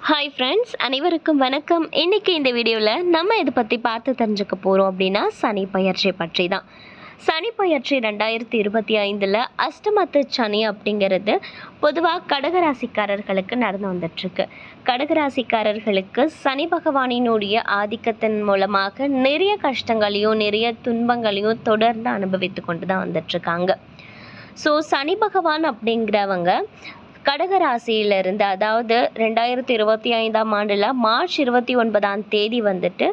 Hi friends, அனைவருக்கும் வணக்கம். இன்றைக்கி இந்த வீடியோவில் நம்ம இதை பற்றி பார்த்து தெரிஞ்சுக்க போகிறோம் அப்படின்னா சனி பயிற்சி பற்றி தான். சனி பயிற்சி 2025 அஷ்டமத்து சனி அப்படிங்கிறது பொதுவாக கடகராசிக்காரர்களுக்கு நடந்து வந்துட்டுருக்கு. கடகராசிக்காரர்களுக்கு சனி பகவானினுடைய ஆதிக்கத்தின் மூலமாக நிறைய கஷ்டங்களையும் நிறைய துன்பங்களையும் தொடர்ந்து அனுபவித்து கொண்டு தான் வந்துட்டுருக்காங்க. ஸோ சனி பகவான் அப்படிங்கிறவங்க கடகராசியிலிருந்து, அதாவது 2025ஆம் ஆண்டில் மார்ச் 29ஆம் தேதி வந்துட்டு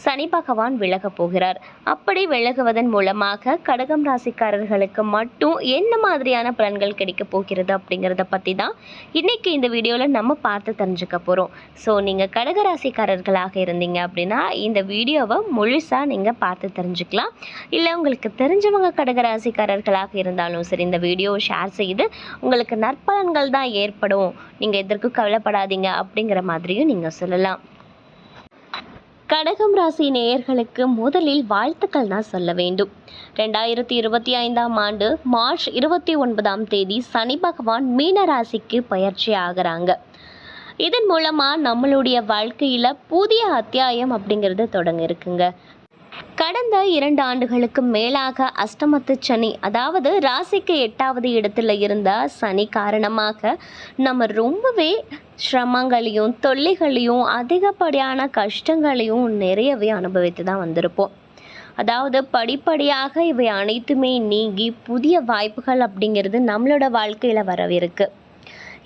சனி பகவான் விலக போகிறார். அப்படி விலகுவதன் மூலமாக கடகம் ராசிக்காரர்களுக்கு மட்டும் என்ன மாதிரியான பலன்கள் கிடைக்க போகிறது அப்படிங்கிறத பற்றி தான் இன்றைக்கி இந்த வீடியோவில் நம்ம பார்த்து தெரிஞ்சுக்க போகிறோம். ஸோ நீங்கள் கடகராசிக்காரர்களாக இருந்தீங்க அப்படின்னா இந்த வீடியோவை முழுசாக நீங்கள் பார்த்து தெரிஞ்சுக்கலாம். இல்லை உங்களுக்கு தெரிஞ்சவங்க கடகராசிக்காரர்களாக இருந்தாலும் சரி, இந்த வீடியோவை ஷேர் செய்து உங்களுக்கு நற்பலன்கள் தான் ஏற்படும், நீங்கள் எதற்கும் கவலைப்படாதீங்க அப்படிங்கிற மாதிரியும் நீங்கள் சொல்லலாம். கடகம் ராசி நேயர்களுக்கு முதலில் வாழ்த்துக்கள் தான் சொல்ல வேண்டும். 2025ஆம் ஆண்டு மார்ச் 29ஆம் தேதி சனி பகவான் மீன ராசிக்கு பயிற்சி ஆகிறாங்க. இதன் மூலமாக நம்மளுடைய வாழ்க்கையில் புதிய அத்தியாயம் அப்படிங்கிறது தொடங்க இருக்குங்க. கடந்த 2 ஆண்டுகளுக்கு மேலாக அஷ்டமத்து சனி, அதாவது ராசிக்கு 8வது இடத்துல இருந்த சனி காரணமாக நம்ம ரொம்பவே சிரமங்களையும் தொல்லைகளையும் அதிகப்படியான கஷ்டங்களையும் நிறையவே அனுபவித்து தான் வந்திருப்போம். அதாவது படிப்படியாக இவை அனைத்துமே நீங்கி புதிய வாய்ப்புகள் அப்படிங்கிறது நம்மளோட வாழ்க்கையில் வரவிருக்கு.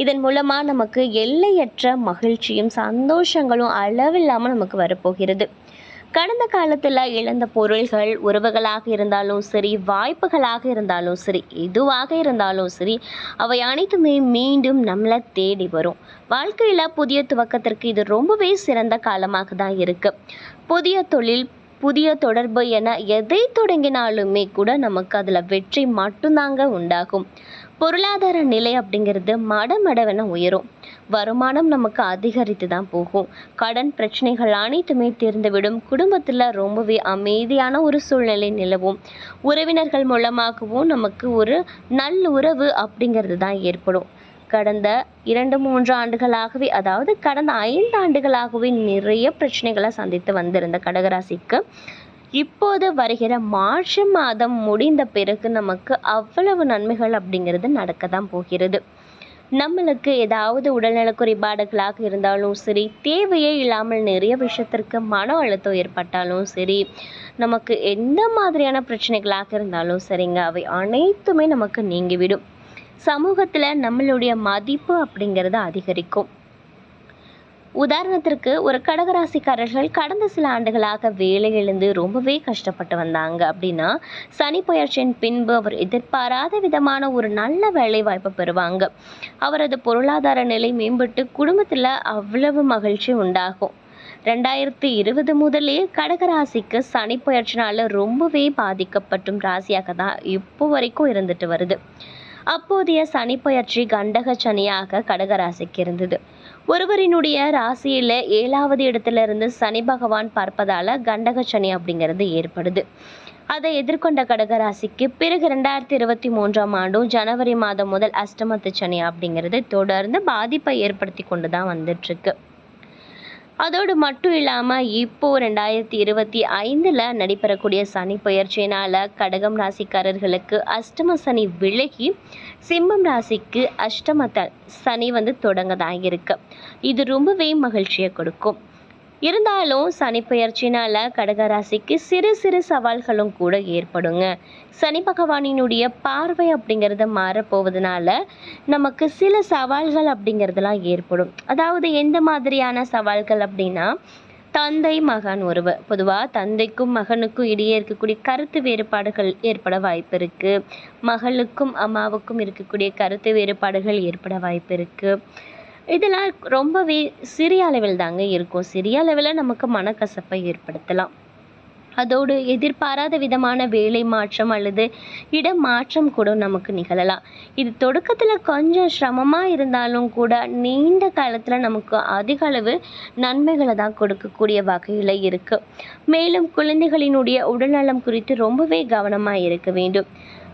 இதன் மூலமாக நமக்கு எல்லையற்ற மகிழ்ச்சியும் சந்தோஷங்களும் அளவில்லாமல் நமக்கு வரப்போகிறது. கடந்த காலத்தில் இழந்த பொருள்கள், உறவுகளாக இருந்தாலும் சரி, வாய்ப்புகளாக இருந்தாலும் சரி, எதுவாக இருந்தாலும் சரி, அவை அனைத்துமே மீண்டும் நம்மளை தேடி வரும். வாழ்க்கையில் புதிய துவக்கத்திற்கு இது ரொம்பவே சிறந்த காலமாக தான் இருக்குது. புதிய தொழில், புதிய தொடர்பு என எதை தொடங்கினாலுமே கூட நமக்கு அதில் வெற்றி மட்டும்தாங்க உண்டாகும். பொருளாதார நிலை அப்படிங்கிறது மடமடவென உயரும். வருமானம் நமக்கு அதிகரித்து தான் போகும். கடன் பிரச்சனைகள் அனைத்துமே தீர்ந்துவிடும். குடும்பத்தில் ரொம்பவே அமைதியான ஒரு சூழ்நிலை நிலவும். உறவினர்கள் மூலமாகவும் நமக்கு ஒரு நல்லுறவு அப்படிங்கிறது தான் ஏற்படும். கடந்த 2-3 ஆண்டுகளாகவே, அதாவது கடந்த 5 ஆண்டுகளாகவே நிறைய பிரச்சனைகளை சந்தித்து வந்திருந்த கடகராசிக்கு இப்போது வருகிற மார்ச் மாதம் முடிந்த பிறகு நமக்கு அவ்வளவு நன்மைகள் அப்படிங்கிறது நடக்க தான் போகிறது. நம்மளுக்கு ஏதாவது உடல்நல குறைபாடுகளாக இருந்தாலும் சரி, தேவையே இல்லாமல் நிறைய விஷயத்திற்கு மன அழுத்தம் ஏற்பட்டாலும் சரி, நமக்கு எந்த மாதிரியான பிரச்சனைகளாக இருந்தாலும் சரிங்க, அவை அனைத்துமே நமக்கு நீங்கிவிடும். சமூகத்தில் நம்மளுடைய மதிப்பு அப்படிங்கிறது அதிகரிக்கும். உதாரணத்திற்கு ஒரு கடகராசிக்காரர்கள் கடந்த சில ஆண்டுகளாக வேலையிலிருந்து ரொம்பவே கஷ்டப்பட்டு வந்தாங்க அப்படின்னா, சனி பயிற்சியின் பின்பு அவர் எதிர்பாராத விதமான ஒரு நல்ல வேலை வாய்ப்பை பெறுவாங்க. அவரது பொருளாதார நிலை மேம்பட்டு குடும்பத்தில் அவ்வளவு மகிழ்ச்சி உண்டாகும். 2020 முதலே கடகராசிக்கு சனி பயிற்சினால ரொம்பவே பாதிக்கப்பட்டும் ராசியாக தான் இப்போ வரைக்கும் இருந்துட்டு வருது. அப்போதைய சனி பயிற்சி கண்டக சனியாக கடகராசிக்கு இருந்தது. ஒருவரினுடைய ராசியில் 7வது இடத்திலிருந்து சனி பகவான் பார்ப்பதால கண்டக சனி அப்படிங்கிறது ஏற்படுது. அதை எதிர்கொண்ட கடகராசிக்கு பிறகு 2023ஆம் ஆண்டும் ஜனவரி மாதம் முதல் அஷ்டமத்து சனி அப்படிங்கிறது தொடர்ந்து பாதிப்பை ஏற்படுத்தி கொண்டு தான் வந்துட்டுருக்கு. அதோடு மட்டும் இல்லாமல் இப்போ 2025 நடைபெறக்கூடிய சனி பயிற்சியினால் கடகம் ராசிக்காரர்களுக்கு அஷ்டம சனி விலகி சிம்மம் ராசிக்கு அஷ்டமத்த சனி தொடங்க தான் இருக்கு. இது ரொம்பவே மகிழ்ச்சியை கொடுக்கும். இருந்தாலும் சனி பயிற்சினால் கடகராசிக்கு சிறு சிறு சவால்களும் கூட ஏற்படுங்க. சனி பகவானினுடைய பார்வை அப்படிங்கிறது மாறப்போவதனால நமக்கு சில சவால்கள் அப்படிங்கிறதுலாம் ஏற்படும். அதாவது எந்த மாதிரியான சவால்கள் அப்படின்னா, தந்தை மகன் உறவு, பொதுவாக தந்தைக்கும் மகனுக்கும் இடையே இருக்கக்கூடிய கருத்து வேறுபாடுகள் ஏற்பட வாய்ப்பு இருக்குது. மகளுக்கும் அம்மாவுக்கும் இருக்கக்கூடிய கருத்து வேறுபாடுகள் ஏற்பட வாய்ப்பு இருக்குது. இதெல்லாம் ரொம்பவே சிறிய அளவில் தாங்க இருக்கும். சிறிய அளவில் நமக்கு மனக்கசப்பை ஏற்படுத்தலாம். அதோடு எதிர்பாராத விதமான வேலை மாற்றம் அல்லது இடம் மாற்றம் கூட நமக்கு நிகழலாம். இது தொடக்கத்தில் கொஞ்சம் சிரமமாக இருந்தாலும் கூட நீண்ட காலத்தில் நமக்கு அதிக அளவு நன்மைகளை தான் கொடுக்கக்கூடிய வகையில் இருக்குது. மேலும் குழந்தைகளினுடைய உடல்நலம் குறித்து ரொம்பவே கவனமாக இருக்க வேண்டும்.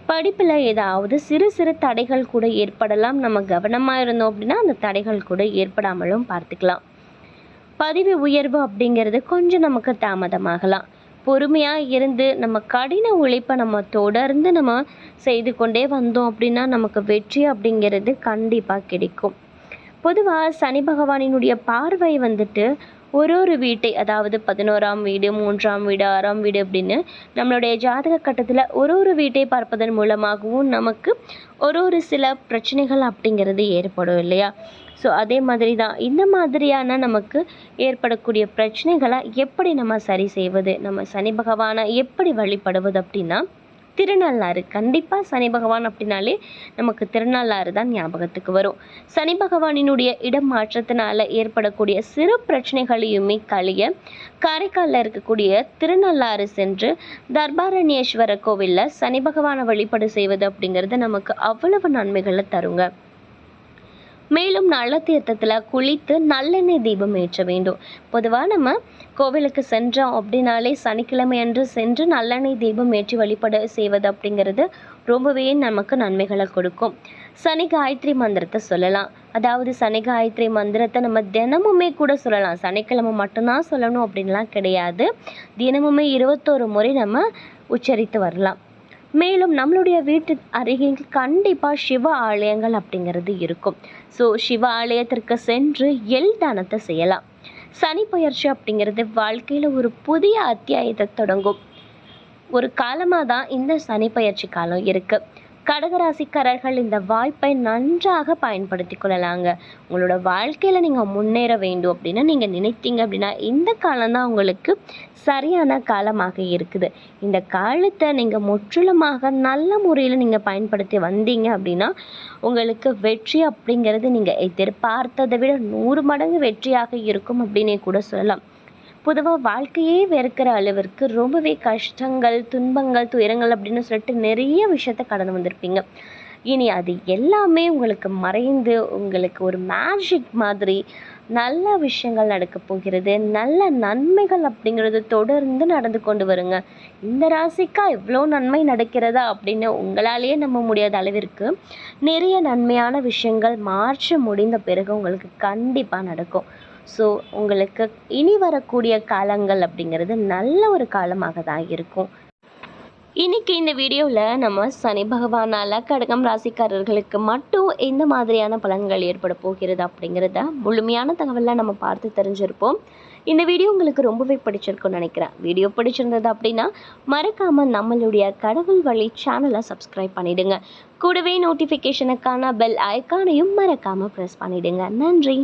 படிப்பில் ஏதாவது சிறு சிறு தடைகள் கூட ஏற்படலாம். நம்ம கவனமாக இருந்தோம் அப்படின்னா அந்த தடைகள் கூட ஏற்படாமலும் பார்த்துக்கலாம். பதவி உயர்வு அப்படிங்கிறது கொஞ்சம் நமக்கு தாமதமாகலாம். பொறுமையாக இருந்து நம்ம கடின உழைப்பை நம்ம தொடர்ந்து நம்ம செய்து கொண்டே வந்தோம் அப்படின்னா நமக்கு வெற்றி அப்படிங்கிறது கண்டிப்பாக கிடைக்கும். பொதுவாக சனி பகவானினுடைய பார்வை வந்துட்டு ஒரு வீட்டை, அதாவது 11ஆம் வீடு, 3ஆம் வீடு, 6ஆம் வீடு அப்படின்னு நம்மளுடைய ஜாதக கட்டத்தில் ஒரு வீட்டை பார்ப்பதன் மூலமாகவும் நமக்கு ஒரு சில பிரச்சனைகள் அப்படிங்கிறது ஏற்படும் இல்லையா? ஸோ அதே மாதிரி தான் இந்த மாதிரியான நமக்கு ஏற்படக்கூடிய பிரச்சனைகளை எப்படி நம்ம சரி செய்வது, நம்ம சனி பகவானை எப்படி வழிபடுவது அப்படின்னா, திருநள்ளாறு. கண்டிப்பாக சனி பகவான் அப்படின்னாலே நமக்கு திருநள்ளாறு தான் ஞாபகத்துக்கு வரும். சனி பகவானினுடைய இடம் மாற்றத்தினால ஏற்படக்கூடிய சிறு பிரச்சனைகளையுமே கழிய காரைக்காலில் இருக்கக்கூடிய திருநள்ளாறு சென்று தர்பாரண்யேஸ்வரர் கோவிலில் சனி பகவானை வழிபாடு செய்வது அப்படிங்கிறது நமக்கு அவ்வளவு நன்மைகளை தருங்க. மேலும் நல்ல தீர்த்தத்தில் குளித்து நல்லெண்ணெய் தீபம் ஏற்ற வேண்டும். பொதுவாக நம்ம கோவிலுக்கு சென்றோம் அப்படின்னாலே சனிக்கிழமை அன்று சென்று நல்லெண்ணெய் தீபம் ஏற்றி வழிபாடு செய்வது அப்படிங்கிறது ரொம்பவே நமக்கு நன்மைகளை கொடுக்கும். சனி காயத்ரி மந்திரத்தை சொல்லலாம். அதாவது சனி காயத்ரி மந்திரத்தை நம்ம தினமுமே கூட சொல்லலாம். சனிக்கிழமை மட்டும்தான் சொல்லணும் அப்படின்லாம் கிடையாது. தினமுமே 21 முறை நம்ம உச்சரித்து வரலாம். மேலும் நம்மளுடைய வீட்டு அருகில் கண்டிப்பாக சிவ ஆலயங்கள் அப்படிங்கிறது இருக்கும். ஸோ சிவ ஆலயத்திற்கு சென்று எள் தானத்தை செய்யலாம். சனி பயிற்சி அப்படிங்கிறது வாழ்க்கையில் ஒரு புதிய அத்தியாயத்தை தொடங்கும் ஒரு காலமாக தான் இந்த சனி பயிற்சி காலம் இருக்குது. கடகராசிக்காரர்கள் இந்த வாய்ப்பை நன்றாக பயன்படுத்தி கொள்ளலாங்க. உங்களோட வாழ்க்கையில் நீங்கள் முன்னேற வேண்டும் அப்படின்னு நீங்கள் நினைத்தீங்க அப்படின்னா இந்த காலம்தான் உங்களுக்கு சரியான காலமாக இருக்குது. இந்த காலத்தை நீங்கள் முற்றிலுமாக நல்ல முறையில் நீங்கள் பயன்படுத்தி வந்தீங்க அப்படின்னா உங்களுக்கு வெற்றி அப்படிங்கிறது நீங்கள் எதிர்பார்த்ததை விட 100 மடங்கு வெற்றியாக இருக்கும் அப்படின்னே கூட சொல்லலாம். பொதுவாக வாழ்க்கையே வெறுக்கிற அளவிற்கு ரொம்பவே கஷ்டங்கள், துன்பங்கள், துயரங்கள் அப்படின்னு சொல்லிட்டு நிறைய விஷயத்த கடந்து வந்திருப்பீங்க. இனி அது எல்லாமே உங்களுக்கு மறைந்து உங்களுக்கு ஒரு மேஜிக் மாதிரி நல்ல விஷயங்கள் நடக்க போகிறது. நல்ல நன்மைகள் அப்படிங்கிறது தொடர்ந்து நடந்து கொண்டு வருங்க. இந்த ராசிக்கா இவ்வளோ நன்மை நடக்கிறதா அப்படின்னு உங்களாலேயே நம்ப முடியாத அளவிற்கு நிறைய நன்மையான விஷயங்கள் மார்ச் முடிந்த பிறகு உங்களுக்கு கண்டிப்பாக நடக்கும். ஸோ உங்களுக்கு இனி வரக்கூடிய காலங்கள் அப்படிங்கிறது நல்ல ஒரு காலமாக தான் இருக்கும். இன்னைக்கு இந்த வீடியோவில் நம்ம சனி பகவானால் கடகம் ராசிக்காரர்களுக்கு மட்டும் எந்த மாதிரியான பலன்கள் ஏற்பட போகிறது அப்படிங்கிறத முழுமையான தகவலை நம்ம பார்த்து தெரிஞ்சிருப்போம். இந்த வீடியோ உங்களுக்கு ரொம்பவே பிடிச்சிருக்குன்னு நினைக்கிறேன். வீடியோ பிடிச்சிருந்தது அப்படின்னா மறக்காமல் நம்மளுடைய கடவுள் வழி சேனலை சப்ஸ்கிரைப் பண்ணிவிடுங்க. கூடவே நோட்டிஃபிகேஷனுக்கான பெல் ஐக்கானையும் மறக்காமல் ப்ரெஸ் பண்ணிவிடுங்க. நன்றி.